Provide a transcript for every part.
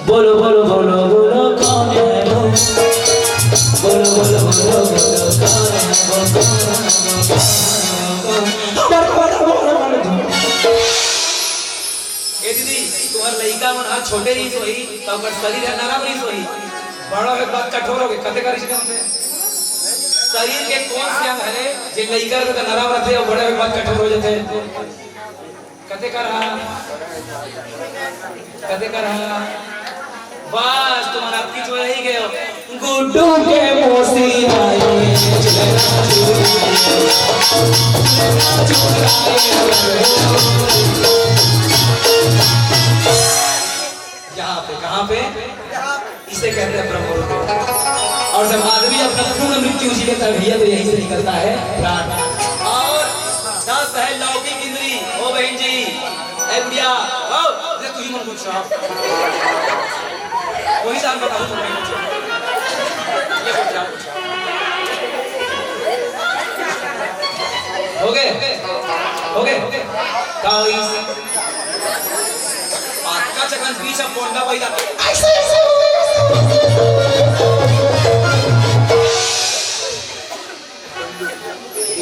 बोलो बोलो बोलो बोलो कौन है वो, बोलो बोलो बोलो बोलो कौन है वो, ए दीदी तुम्हार लइका मन हाथ छोटे ही सोई तो अगर शरीर है नरम नहीं सोई, बड़ा है बात कठोर हो गए कते करी से शरीर के कौन से अंग है जे लइका तो नरम रहते और बड़े के बाद कठोर हो जाते कते कर रहा बस तुम्हारा आपकी जो ही गए गुड्डू के मोसी आए यहाँ पे कहाँ पे इसे कहते हैं ब्रह्म। और जब आदमी अपना पूर्ण मृत्यु जी लेता है तो यही से निकलता है प्राण। और 10 है लौकिक इंद्री। ओ बहन जी ए बुढ़िया ओ ये तू ही मन पूछ रहा वही जान बताओ तुम नहीं पूछो ये पूछ हो गए गाइस का चकन बीच अब पोंडा पैदा ऐसे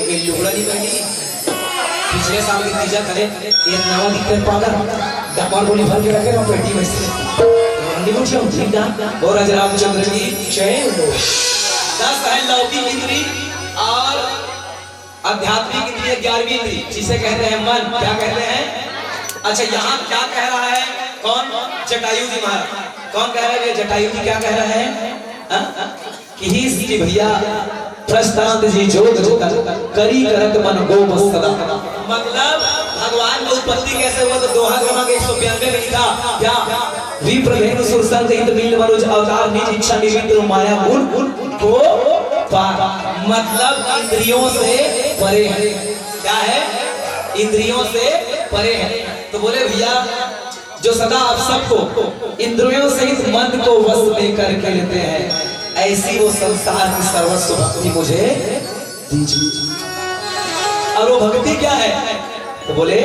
ये लुगड़ा नहीं पहनी पिछले साल की तीजा करे ये नवा दिक्कत पागा डब्बा गोली भर के रखे ना पेटी में से निमुछो ठीक ना और राजा रामचंद्र की जय हो। 10 है लौकिक इंद्री और आध्यात्मिक इंद्री 11वीं इंद्री जिसे कहते हैं मन। क्या कहते हैं? अच्छा यहाँ क्या कह रहा है कौन? जटायु जी महाराज। कौन कह रहा है? जटायु जी क्या कह रहे हैं कि ही भैया प्रस्तांत जी जोग करी करत मन गो सदा। मतलब भगवान की उत्पत्ति कैसे हुआ तो दोहा क्रमांक 192 में लिखा क्या विप्रभेद सुरसंग सहित नील मनुज अवतार निज इच्छा निमित्त माया गुण को पार। मतलब इंद्रियों से परे है। क्या है? इंद्रियों से परे है। तो बोले भैया जो सदा आप सबको इंद्रियों सहित मन को वश में करके लेते हैं ऐसी वो संसार की सर्वस्व भक्ति मुझे दीजिए। और वो भक्ति क्या है? तो बोले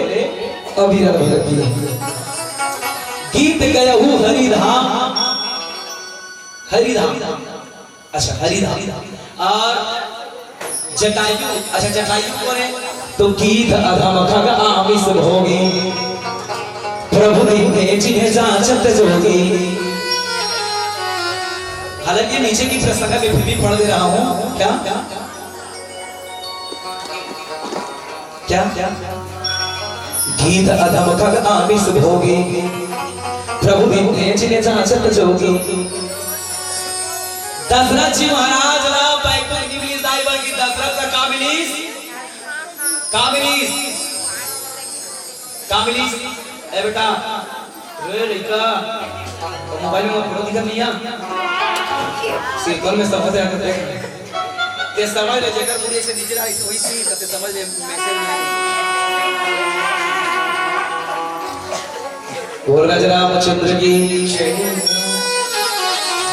अविरत भक्ति। गीत गयहु हरिधाम। हरिधाम अच्छा हरिधाम। और जटायु अच्छा जटायु कौन है? तो गीत अधम खग आमिष भोगी प्रभु ने जिन्हें जांचत जोगी। हालांकि नीचे की प्रश्न का मैं भी पढ़ दे रहा हूं। क्या क्या क्या गीत अधम खग आमिष भोगी प्रभु ने जिन्हें जांचत जोगी। दशरथ जी महाराज ला बैकुंठ की मिली दाईवा की दशरथ का कामिलीस कामिलीस कामिलीस ए बेटा रे लड़का तो मोबाइल में फोटो दिखा नहीं है सिर्कल में समझ आ करते ते समझ ले जेकर पूरी से नीचे आई वही सी ते समझ ले मैसेज नहीं। बोल राजा रामचंद्र की जय।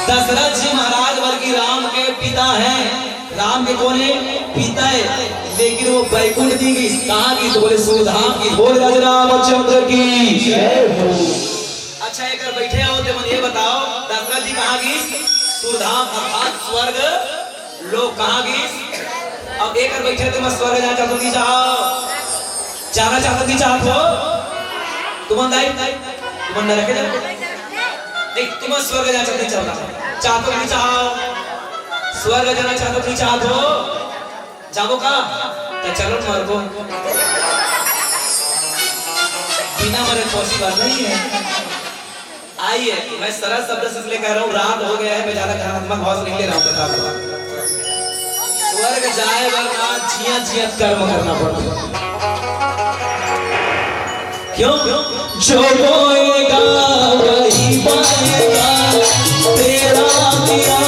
दशरथ जी महाराज वर्गी राम के पिता हैं। राम के कौन है? पिता है। लेकिन वो बैकुंठ दी गई कहाँ की? तो बोले सुरधाम की। बोल राजा रामचंद्र की जय हो। अच्छा एक बैठे हो तो मुझे ये बताओ दशरथ जी कहाँ की? सुरधाम अर्थात स्वर्ग लोग कहाँ की? अब एक बैठे तो मैं स्वर्ग जाना चाहता हूँ जाना चाहता हो तुम अंदाई तुम अंदर रखे जाओ नहीं तुम स्वर्ग जाना चाहते नहीं चाहो स्वर्ग जाना चाहते नहीं चाहते हो जाओ का तो चलो मर को बिना मरे पॉसिबल नहीं है। आइए मैं सरल शब्द से इसलिए कह रहा हूँ रात हो गया है मैं ज्यादा भावनात्मक भाव नहीं ले रहा हूँ कथा को। स्वर्ग जाए वरना जिया जिया कर्म करना पड़ता। क्यों? जो बोएगा वही पाएगा तेरा दिया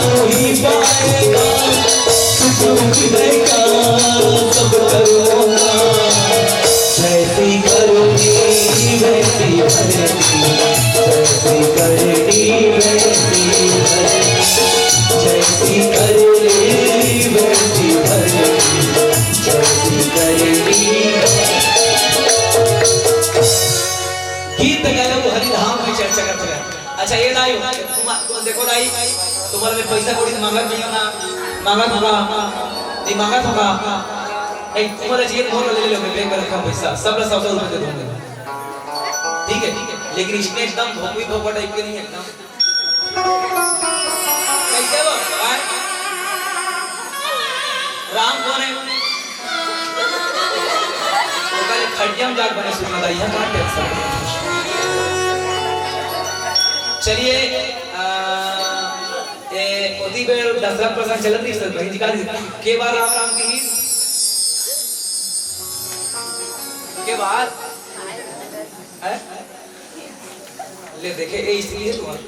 वही पाएगा सुख देगा सब करूँगा जैसी करूँगी वैसी भरेगी जैसी करेगी वैसी भरेगी जैसी करेगी वैसी भरेगी जैसी करेगी। गीत गाया वो हरिधाम की चर्चा करते हैं। अच्छा ये दाई तुम देखो दाई तुम्हारे में पैसा कोड़ी मांगा नहीं ना मांगा होगा नहीं मांगा होगा ए तुम्हारा जी मोर ले लो मैं बैंक में रखा पैसा सब ला 100 रुपए दे दूंगा ठीक है लेकिन इसने एकदम भोपी भोपा टाइप के नहीं एकदम कैसे वो राम कौन है तो कल खड़ियाम जाग बने सुनना था यह कहाँ टेंशन चलिए ये ओदी बेर दशरथ प्रसंग चलत रही सर भाई निकाल के बार राम राम की के बाद है ले देखे ये इसलिए तो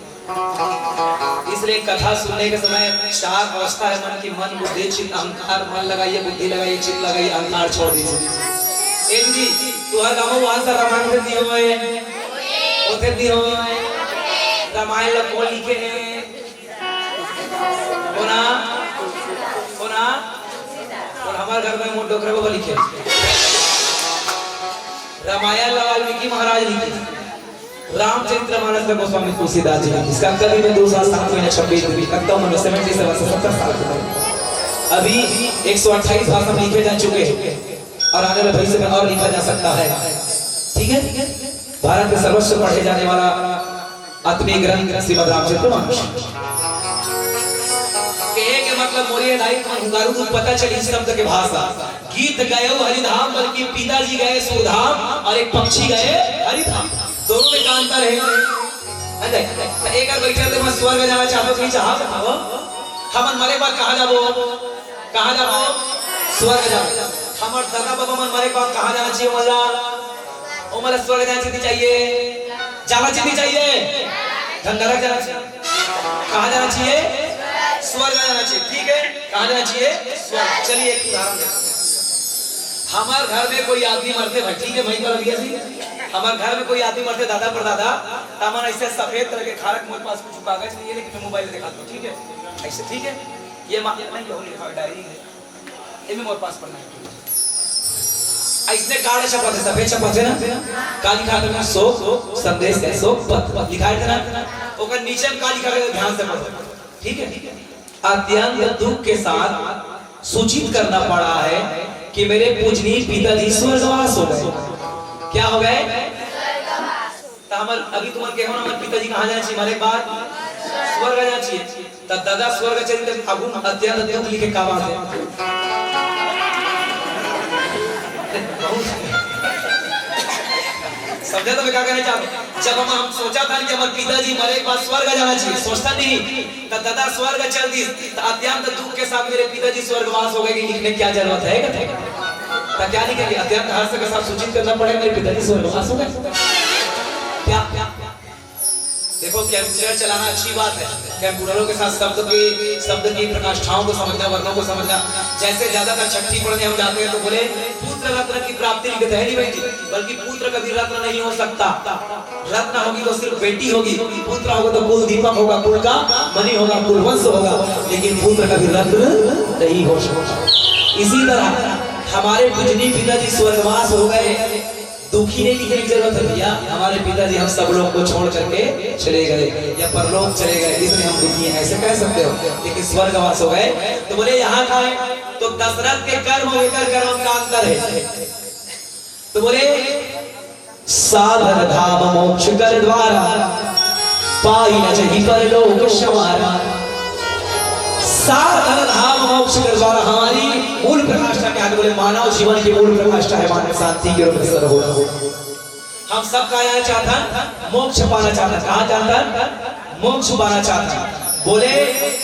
इसलिए कथा सुनने के समय चार अवस्था है मन की मन बुद्धि चित्त अहंकार मन लगाइए बुद्धि लगाइए चित्त लगाइए अहंकार छोड़ दीजिए एक जी तू हर गांव वहां से रामायण से दियो है ओथे दियो है रामायण ला कौन लिखे हैं कोना कोना और हमारे घर में मोट डोकरे को लिखे रामायण ला वाल्मीकि महाराज लिखे रामचरितमानस में गोस्वामी तुलसीदास जी इसका कभी में 2 साल 7 महीने 26 दिन लगता हूं 77 से 70 साल के अभी 128 भाषा में लिखे जा चुके हैं और आने वाले भविष्य में और लिखा जा सकता है ठीक है भारत में सर्वश्रेष्ठ पढ़े जाने वाला आत्मीय ग्रंथ श्रीमद् रामचरितमानस कहे के मतलब मोरिये दाई हुंगारू को पता चली इस शब्द के भाषा गीत गायो हरिधाम बल्कि पिताजी गए सुधाम और एक पक्षी गए हरिधाम दोनों में का अंतर है एक बार बैठे थे मैं स्वर्ग जाना चाहता हूं चाह बताओ हमन मरे बाद कहां जाबो स्वर्ग जाबो हमर दादा बाबा मन मरे बाद कहां जाना चाहिए मला ओ मला स्वर्ग जाना चाहिए धनगरा जाना चाहिए कहां जाना चाहिए स्वर्ग जाना चाहिए ठीक है कहां जाना चाहिए स्वर्ग चलिए एक उदाहरण देते हमारे घर में कोई आदमी मरते भाई ठीक है भाई कर लिया जी हमारे घर में कोई आदमी मरते दादा परदादा तमन ऐसे सफेद तरह के खारक मेरे पास कुछ कागज नहीं है लेकिन मैं मोबाइल दिखाता हूं ठीक है ऐसे ठीक है ये नहीं हो लिखा डायरी है ये मेरे पास पढ़ना है ऐसे कार्ड छपाते सफेद छपाते ना काली खाते में शोक संदेश है शोक पत्र लिखा है ना ओकर नीचे में काली खाते ध्यान से पढ़ो ठीक है अत्यंत दुख के साथ सूचित करना पड़ा है कि मेरे पूजनीय पिताजी स्वर्गवास हो गए क्या हो गए अभी तुम्हारे के हो ना हमारे पिताजी कहां जाना चाहिए हमारे बाद स्वर्ग जाना चाहिए तब दादा स्वर्ग चरित्र अगुण अत्यंत दुख लिखे का बात है समझे तो मैं क्या कहना चाहता जब हम सोचा था कि हमारे पिताजी मरे के बाद स्वर्ग जाना चाहिए सोचता नहीं तब दादा स्वर्ग चल दी अत्यंत दुख के साथ मेरे पिताजी स्वर्गवास हो गए कि लिखने क्या जरूरत है क्या लिखेंगे अत्यंत हर्ष के साथ सूचित करना पड़ेगा मेरे पिताजी स्वर्गवास हो गए क्या देखो कैलकुलेटर चलाना अच्छी बात है कैलकुलेटरों के साथ शब्द की प्रकाष्ठाओं को समझना वर्णों को समझना जैसे ज्यादातर छठी पढ़ने हम जाते हैं तो बोले पुत्र रत्न की प्राप्ति लिखते हैं नहीं भाई बल्कि पुत्र कभी रत्न नहीं हो सकता रत्न होगी तो सिर्फ बेटी होगी पुत्र होगा तो कुल दीपक होगा कुल का मणि होगा कुल वंश होगा लेकिन पुत्र कभी रत्न नहीं हो सकता इसी तरह हमारे पूजनीय पिताजी स्वर्गवास हो गए दुखी नहीं लिखने की जरूरत है भैया हमारे पिताजी हम सब लोग को छोड़ करके चले गए या परलोक चले गए इसलिए हम दुखी हैं ऐसे कह सकते हो लेकिन स्वर्गवास हो गए तो बोले यहाँ का है तो दशरथ के कर्म होकर कर्म का अंतर है तो बोले साधन धाम मोक्ष कर द्वारा पाई न जही परलोक समारा साधन धाम मोक्ष कर द्वारा हमारी मूल प्रकाष्ठा क्या है बोले मानव जीवन की मूल प्रकाष्ठा है मानव शांति के रूप में सर हो हम सब का जाना चाहता मोक्ष पाना चाहता कहां चाहता मोक्ष पाना चाहता बोले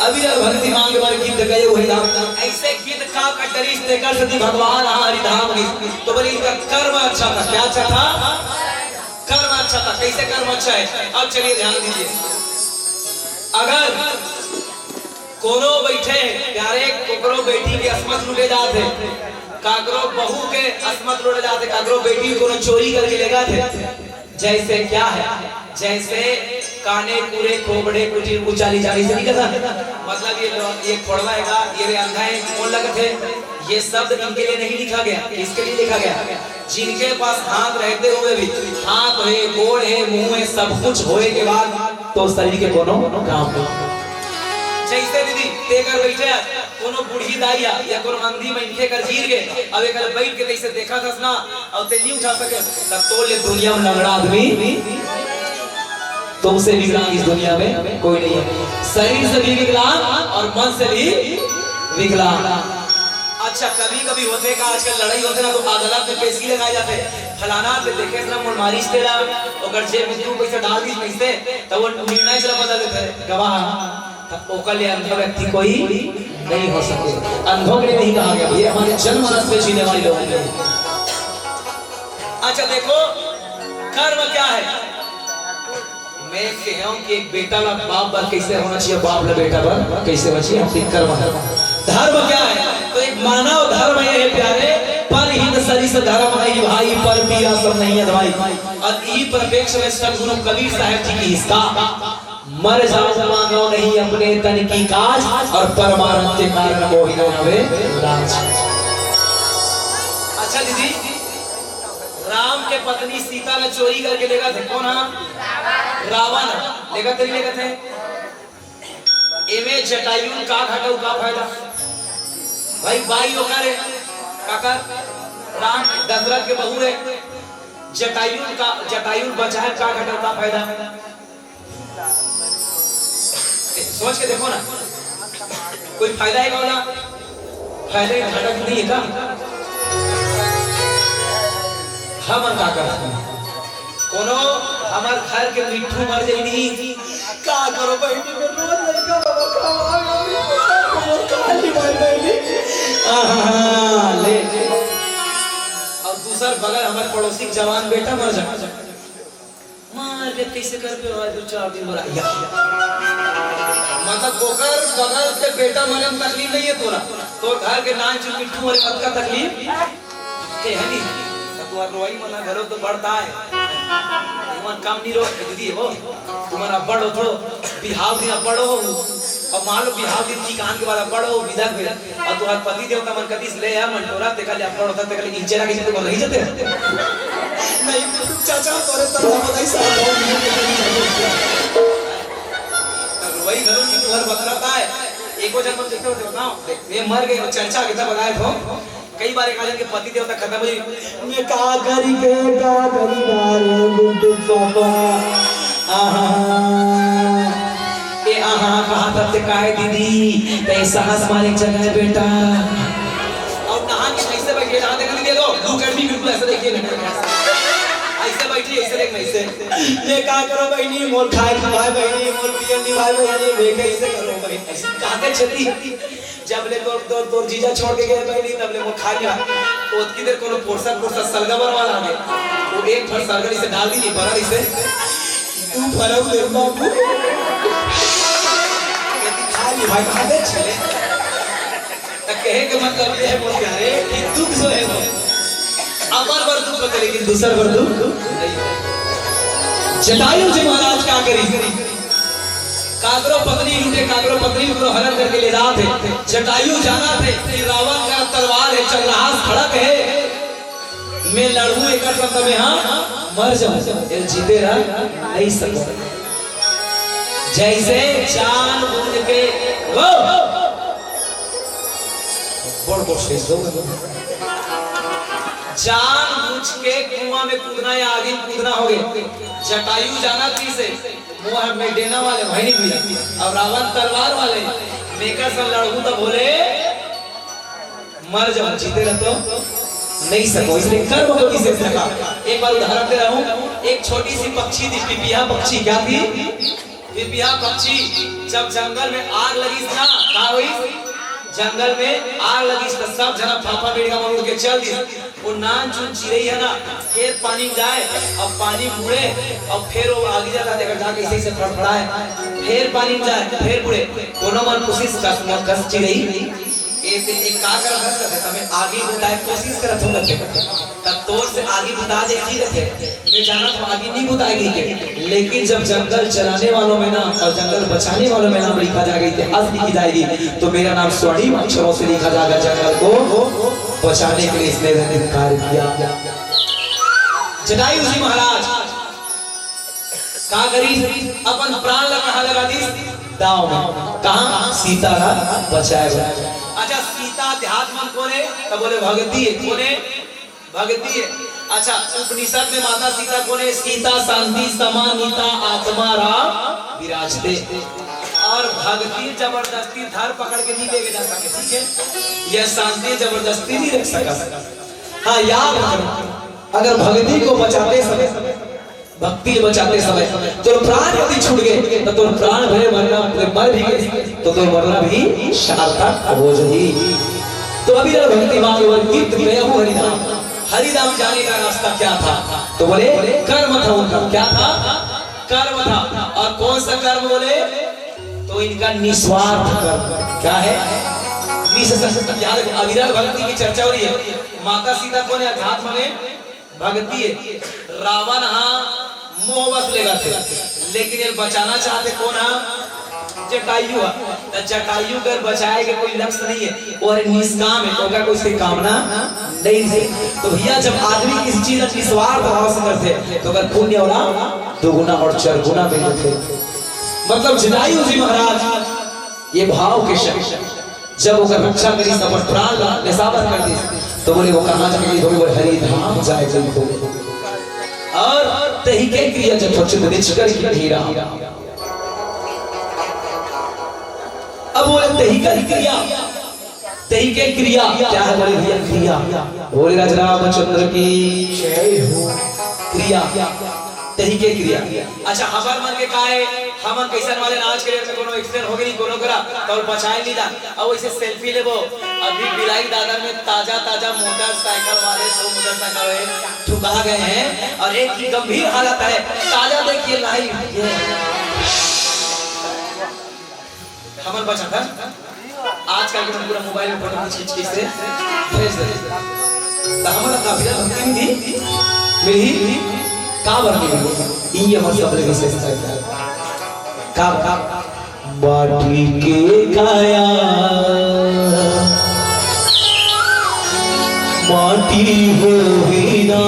अविरल भक्ति मांग वर गीत गए वही धाम ऐसे गीत का कटरीस देकर सती भगवान हमारी धाम तो बोले इनका कर्म अच्छा था क्या अच्छा था कर्म अच्छा था कैसे कर्म अच्छा है अब चलिए ध्यान दीजिए अगर कोनो बैठे प्यारे कोकरो बेटी के अस्मत लूटे जाते काकरो बहू के अस्मत लूटे जाते काकरो बेटी को चोरी करके ले जाते जैसे क्या है जैसे काने पूरे खोबड़े कुटी उचाली जाली से निकला मतलब ये खोड़वाएगा ये अंधाए कौन लगते ये शब्द इनके लिए नहीं लिखा गया किसके लिए लिखा गया जिनके पास हाथ रहते हुए भी हाथ है गोड़ है मुंह है सब कुछ होए के बाद तो शरीर के कोनो काम नहीं। जैसे दीदी ते कर बैठे कोनो बूढ़ी दाइया या कोनो अंधी मनखे कर जीर गए अब एक बैठ के तैसे देखा थस ना और ते नहीं उठा सके तब तो ले दुनिया में लगड़ा आदमी तुमसे विकलांग इस दुनिया में कोई नहीं है। शरीर से भी विकलांग और मन से भी विकलांग। अच्छा कभी कभी होते का आजकल लड़ाई होते ना तो अदालत में पेशी लगाए जाते फलाना पे देखे ना मुड़ मारिश तेरा ओकर जेब में तू पैसा डाल दी पैसे तो वो निर्णय से बदल देते गवाह ओकर ले अंधा व्यक्ति कोई नहीं हो सके। अंधों के लिए नहीं कहा गया, ये हमारे जन्मनस में जीने वाले लोग हैं। अच्छा देखो कर्म क्या है। मैं कहूं कि एक बेटा ला बाप पर कैसे होना चाहिए, बाप ला बेटा पर कैसे होना चाहिए, हम कर्म धर्म क्या है। तो एक मानव धर्म ये है प्यारे, पर हिंद सरी से धर्म है भाई, पर पिया सब नहीं है भाई। और ई परिप्रेक्ष में सद्गुरु कबीर साहब जी की हिस्सा मर जाओ मांगो नहीं अपने तन की काज, और परमानंद के कारण मोहि न हवे लाज। अच्छा दीदी राम के पत्नी सीता ने चोरी करके लेगा थे कौन? रावण लेगा थे, लेगा थे। एमे जटायु का घाटा का फायदा भाई, बाई होकर है काका राम दशरथ के बहू है, जटायु बचा है का घाटा का फायदा। सोच के देखो ना कोई फायदा है क्या? फायदे का घाटा नहीं है का? हम का करते हैं कोनो हमार घर के मिट्ठू मर जाई नहीं का करो बहनी में रोज लड़का बाबा काली मार बहनी ले और दूसर बगल हमारे पड़ोसी जवान बेटा मर जा मार के कैसे कर पे आज 4 दिन मरा या मतलब गोकर बगल के बेटा मरे में तकलीफ नहीं है तोरा, तो घर के नान चुन मिट्ठू मरे मत का तकलीफ है नहीं। रोई मना घरों तो बढ़ता है मन काम नहीं रो दीदी हो तुम्हारा बड़ हो थोड़ो बिहाव दिन बड़ो और मान लो बिहाव दिन की कान के बाद बड़ो विदा फिर और तुम्हारा पति देवता मन कदी ले है मन तोरा ते खाली अपड़ होता ते खाली इंचेरा के तो नहीं जाते नहीं चाचा तोरे सब बताई सब रोई घरों की तुम्हारा बतलाता है एको जन्म देखते हो बताओ मैं मर गई चर्चा कितना बताए तो कई बार एक के पति देवता खत्म हो गई मैं का करी नारे गुड्डू पापा ए कहां तक से काहे दीदी ते साहस मारे जगह बेटा और नहा के ऐसे बैठे नहा देखने दे दो दो गर्मी बिल्कुल ऐसे देखिए ऐसे बैठी ऐसे देख ऐसे मैं का करो बहनी मोर खाए भाई बहनी मोर पिए नी भाई बहनी मैं कैसे करो बहनी ऐसे काहे छती जब ले तो जीजा छोड़ के गए बहनी तब ले वो खा लिया तो उसकी देर कोनो पोरसा सलगबर वाला आ गया वो एक फर सरगरी से डाल दी बड़ा इसे तू फरक ले बाबू ये खा ली भाई खाते चले त कहे के मतलब ये है मोर प्यारे कि दुख जो है वो अमर वर दुख होता लेकिन दूसर वर दुख नहीं। जटायु जी महाराज क्या करी कागरो पत्नी लूटे कागरो पत्नी को हरण करके ले जाते जटायु जाना थे कि रावण का तलवार है चंद्रहास खड़क है मैं लड़ूं एक सब में हां मर जाऊं ये जीते रह नहीं सकते जैसे जान बूझ के वो बड़ शेष दो जान बूझ के कुआं में कूदना या आगे कूदना हो गए। जटायु जाना थी से मुंह में देना वाले भाई नहीं मिला और रावण तलवार वाले मेकर से लड़ू तो बोले मर जाओ जीते रह तो नहीं सको इसलिए कर्म को किसे सका। एक बार उदाहरण दे रहा हूं एक छोटी सी पक्षी थी पिपिया पक्षी क्या थी पिपिया पक्षी जब जंगल में आग लगी ना क्या हुई जंगल में आग लगी तो सब जना फाफा बेड़िया में उड़ के चल दी वो नान चुन चिड़ई है ना फिर पानी जाए अब पानी मुड़े और फिर वो आगे जाता देखा जाके इसी से फड़फड़ाए फिर पानी जाए फिर मुड़े दोनों मन कोशिश कर चिड़ई एक का कर सकते तमें आगे बुताए कोशिश करत हो तब तोर से आगे बुता दे की रखे मैं जाना तो आगे नहीं बुताएगी के लेकिन जब जंगल चलाने वालों में ना और जंगल बचाने वालों में नाम लिखा जाएगा इतिहास लिखी जाएगी तो मेरा नाम स्वर्णिम अक्षरों से लिखा जाएगा जंगल को बचाने के लिए इसने कार्य किया। जटायु जी महाराज का करी अपन प्राण लगा दी दाव में, कहा सीता ला बचाए। अच्छा सीता अध्यात्म कोने तो बोले भगती है, कोने भगती है। अच्छा उपनिषद में माता सीता कोने, सीता शांति समानिता आत्मा रा विराजते। और भक्ति जबरदस्ती धर पकड़ के नहीं लेके जा सके, ठीक है, यह शांति जबरदस्ती नहीं रख सका। हाँ याद रखना, अगर भक्ति को बचाते समय, भक्ति बचाते समय तो प्राण यदि छूट गए तो प्राण भले मरना मर भी गए तो मरना भी सार्थक हो जाए। तो अभी भक्ति भागवत गीत में हरिनाम, हरिनाम जाने का रास्ता क्या था? तो बोले कर्म था उनका, क्या था? कर्म था। और कौन सा कर्म बोले? तो इनका निस्वार्थ कर्म। क्या है? अविरल भक्ति की चर्चा हो रही है। माता सीता कौन है? अध्यात्म में भक्ति है। रावण मोह बस लेगा थे, लेकिन ये बचाना चाहते कौन है? जटायु है। जटायु कर बचाए के कोई लक्ष्य नहीं है, और निष्काम है, तो कोई से कामना नहीं है। तो भैया जब आदमी किसी चीज का निस्वार्थ भाव से करते तो अगर पुण्य होना दोगुना और चारगुना मिलते। मतलब जटायु जी महाराज ये भाव के शक्ति जब वो रक्षा करी सब प्राण निसाबर कर दी तो बोले वो कहां जाएगी? तो बोले हरि धाम जाएगी। और तही के क्रिया जब छोटे निचकर की धीरा, अब बोले तही का क्रिया, तही के क्रिया क्या है? बोले भैया क्रिया, बोले राजा रामचंद्र की जय हो। क्रिया तही के क्रिया। अच्छा हमार मन के काहे हमन कैसन वाले नाच के लिए कोनो एक्सीडेंट हो गई कोनो करा तो बचाए नहीं दा। अब वैसे सेल्फी लेबो, अभी बिलाई दादर में ताजा ताजा मोटरसाइकिल वाले 2 मोटरसाइकिल है ठुका गए हैं और एक की गंभीर हालत है। ताजा देखिए लाइव हमन बचा था। आजकल के पूरा मोबाइल में फोटो खींच से भेज दे तो हमारा काफी भक्ति थी मेरी का बरनी ये हमर सब लगे से का माटी के काया माटी हो बिना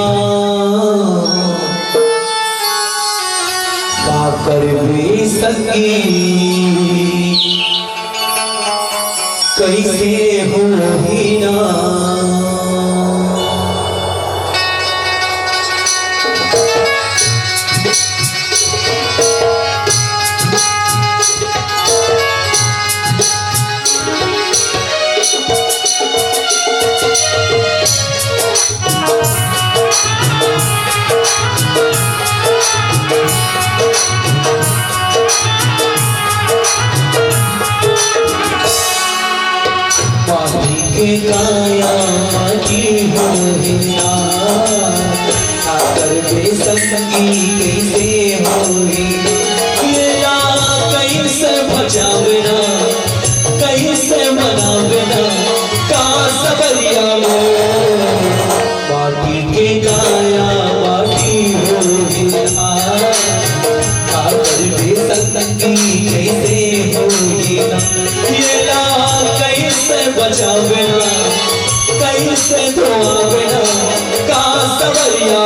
का कर भी सकी कैसे हो बिना। काया माटी हो बिना आकर बेसकी कैसे होगी। मेरा कैसे बचावेना कैसे मनावेना का सबरिया माटी के काया माटी हो बिना आकर बेसकी कैसे होगी। मेरा कैसे बचावेना कैसे धोआवेना का सबरिया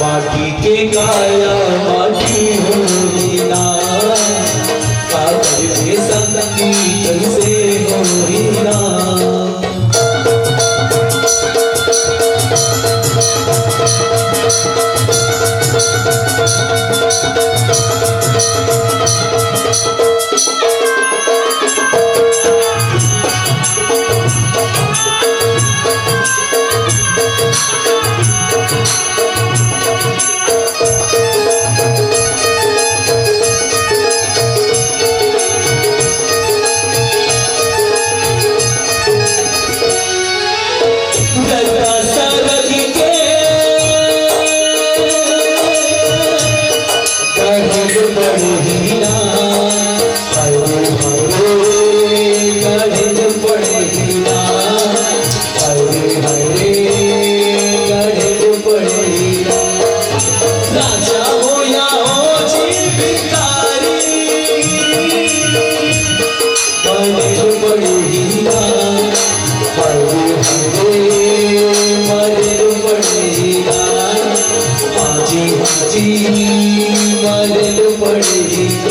माटी के काया माटी हो बिना का करबे संगी कैसे हो बिना।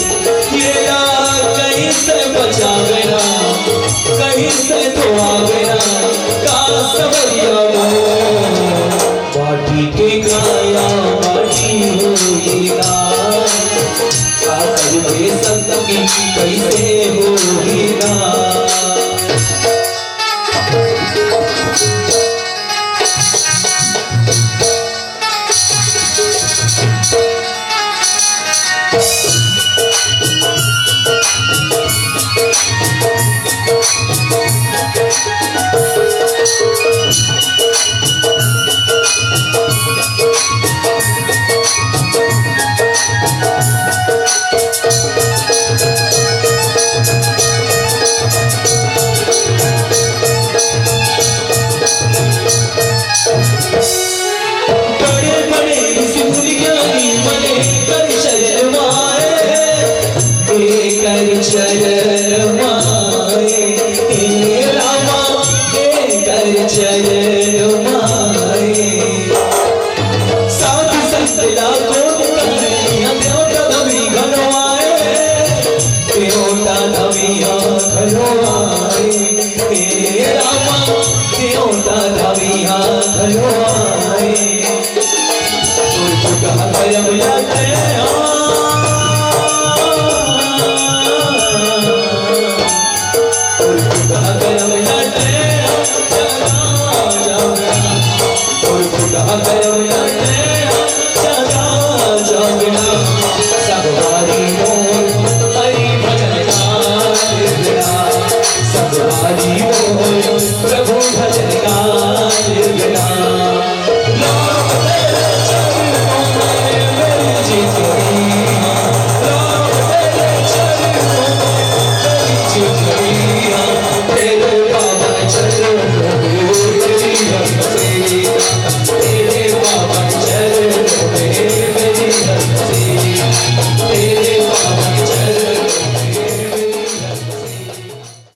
किया कहीं से बचा गया कहीं से धोआ गया का सवरिया माटी के काया माटी होई ना काकर संतकी कैसे होई ना।